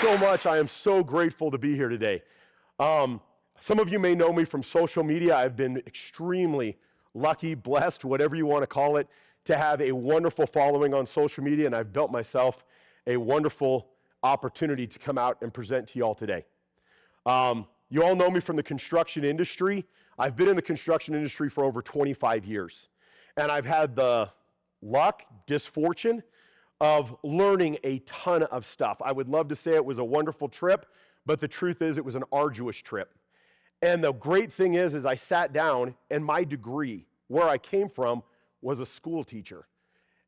so much. I am so grateful to be here today. Some of you may know me from social media. I've been extremely lucky, blessed, whatever you want to call it, to have a wonderful following on social media, and I've built myself a wonderful opportunity to come out and present to you all today. You all know me from the construction industry. I've been in the construction industry for over 25 years, and I've had the luck, misfortune of learning a ton of stuff. I would love to say it was a wonderful trip, but the truth is it was an arduous trip. And the great thing is I sat down and my degree, where I came from, was a school teacher.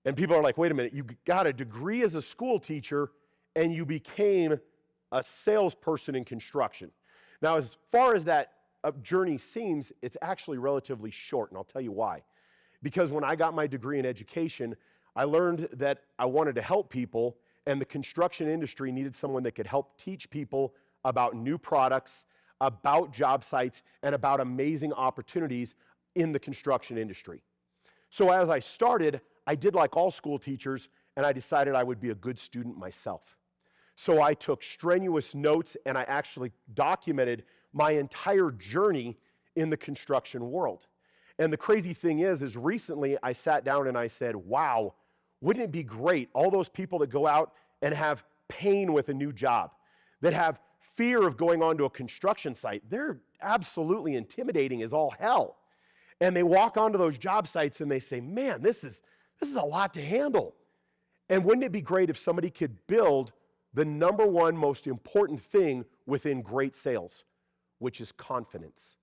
And people are like, wait a minute, you got a degree as a school teacher and you became a salesperson in construction. Now, as far as that journey seems, it's actually relatively short, and I'll tell you why. Because when I got my degree in education, I learned that I wanted to help people, and the construction industry needed someone that could help teach people about new products, about job sites, and about amazing opportunities in the construction industry. So as I started, I did like all school teachers, and I decided I would be a good student myself. So I took strenuous notes, and I actually documented my entire journey in the construction world. And the crazy thing is recently I sat down and I said, wow, wouldn't it be great, all those people that go out and have pain with a new job, that have fear of going onto a construction site, they're absolutely intimidating as all hell. And they walk onto those job sites and they say, man, this is a lot to handle. And wouldn't it be great if somebody could build the number one most important thing within great sales, which is confidence.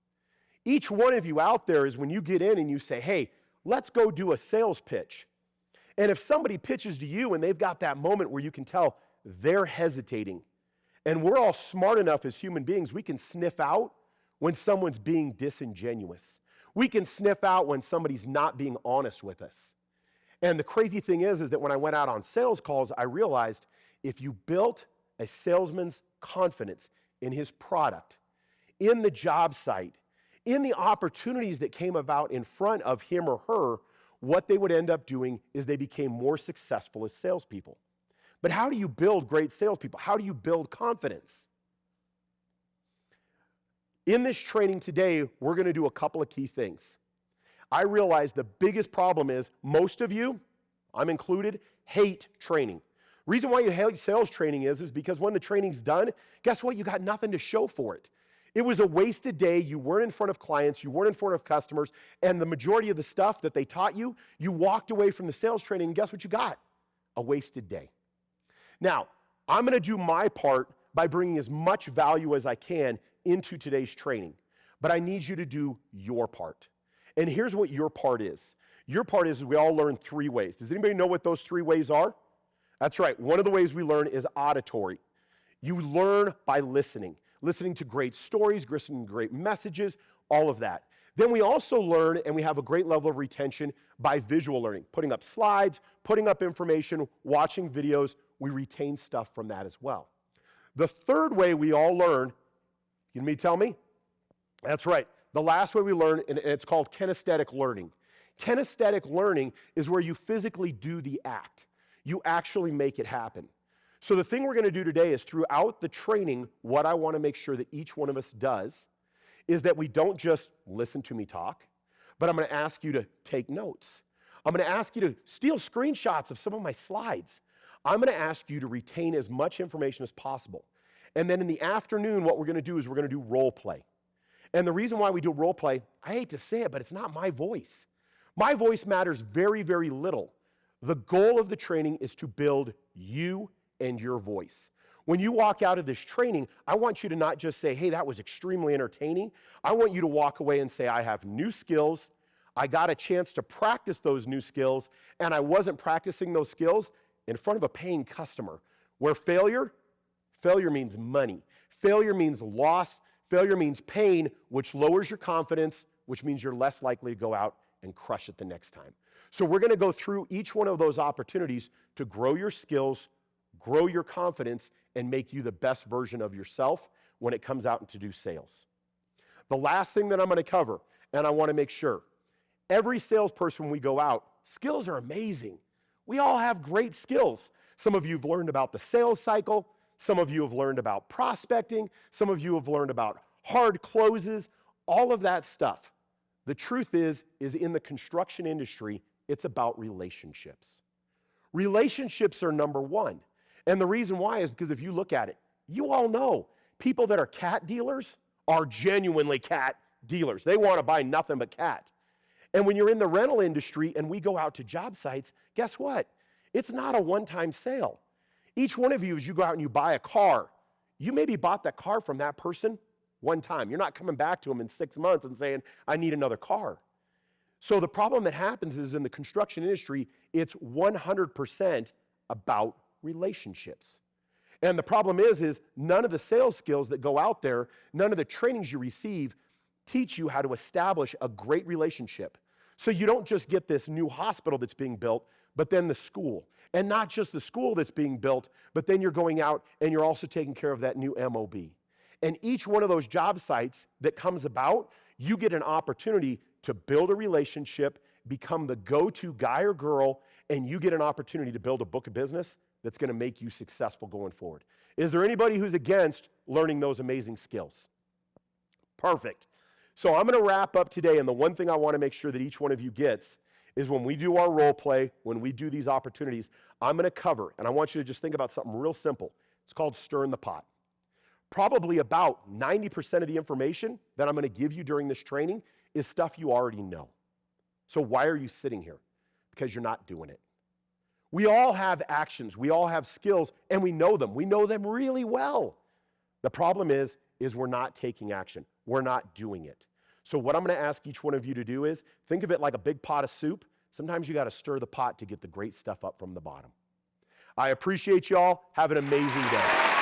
Each one of you out there is when you get in and you say, hey, let's go do a sales pitch. And if somebody pitches to you and they've got that moment where you can tell they're hesitating, and we're all smart enough as human beings, we can sniff out when someone's being disingenuous. We can sniff out when somebody's not being honest with us. And the crazy thing is that when I went out on sales calls, I realized if you built a salesman's confidence in his product, in the job site, in the opportunities that came about in front of him or her, what they would end up doing is they became more successful as salespeople. But how do you build great salespeople? How do you build confidence? In this training today, we're going to do a couple of key things. I realize the biggest problem is most of you, I'm included, hate training. Reason why you hate sales training is because when the training's done, guess what? You got nothing to show for it. It was a wasted day. You weren't in front of clients. You weren't in front of customers. And the majority of the stuff that they taught you, you walked away from the sales training, and guess what you got? A wasted day. Now, I'm going to do my part by bringing as much value as I can into today's training. But I need you to do your part. And here's what your part is. Your part is we all learn 3 ways. Does anybody know what those 3 ways are? That's right. One of the ways we learn is auditory. You learn by listening to great stories, listening to great messages, all of that. Then we also learn, and we have a great level of retention by visual learning, putting up slides, putting up information, watching videos. We retain stuff from that as well. The third way we all learn, you tell me? That's right. The last way we learn, and it's called kinesthetic learning. Kinesthetic learning is where you physically do the act. You actually make it happen. So the thing we're going to do today is throughout the training, what I want to make sure that each one of us does is that we don't just listen to me talk, but I'm going to ask you to take notes. I'm going to ask you to steal screenshots of some of my slides. I'm going to ask you to retain as much information as possible. And then in the afternoon, what we're going to do is we're going to do role play. And the reason why we do role play, I hate to say it, but it's not my voice. My voice matters very, very little. The goal of the training is to build you and your voice. When you walk out of this training, I want you to not just say, hey, that was extremely entertaining. I want you to walk away and say, I have new skills. I got a chance to practice those new skills, and I wasn't practicing those skills in front of a paying customer. Where failure means money. Failure means loss. Failure means pain, which lowers your confidence, which means you're less likely to go out and crush it the next time. So we're going to go through each one of those opportunities to grow your skills, grow your confidence, and make you the best version of yourself when it comes out to do sales. The last thing that I'm going to cover, and I want to make sure, every salesperson when we go out, skills are amazing. We all have great skills. Some of you have learned about the sales cycle. Some of you have learned about prospecting. Some of you have learned about hard closes, all of that stuff. The truth is in the construction industry, it's about relationships. Relationships are number one. And the reason why is because if you look at it, you all know people that are cat dealers are genuinely cat dealers. They want to buy nothing but cat. And when you're in the rental industry and we go out to job sites, guess what? It's not a one-time sale. Each one of you, as you go out and you buy a car, you maybe bought that car from that person one time. You're not coming back to them in 6 months and saying, I need another car. So the problem that happens is in the construction industry, it's 100% about relationships. And the problem is none of the sales skills that go out there, none of the trainings you receive teach you how to establish a great relationship. So you don't just get this new hospital that's being built, but then the school. And not just the school that's being built, but then you're going out and you're also taking care of that new MOB. And each one of those job sites that comes about, you get an opportunity to build a relationship, become the go-to guy or girl, and you get an opportunity to build a book of business that's going to make you successful going forward. Is there anybody who's against learning those amazing skills? Perfect. So I'm going to wrap up today, and the one thing I want to make sure that each one of you gets is when we do our role play, when we do these opportunities, I'm going to cover, and I want you to just think about something real simple. It's called stirring the pot. Probably about 90% of the information that I'm going to give you during this training is stuff you already know. So why are you sitting here? Because you're not doing it. We all have actions, we all have skills, and we know them. We know them really well. The problem is we're not taking action. We're not doing it. So what I'm going to ask each one of you to do is think of it like a big pot of soup. Sometimes you got to stir the pot to get the great stuff up from the bottom. I appreciate y'all. Have an amazing day.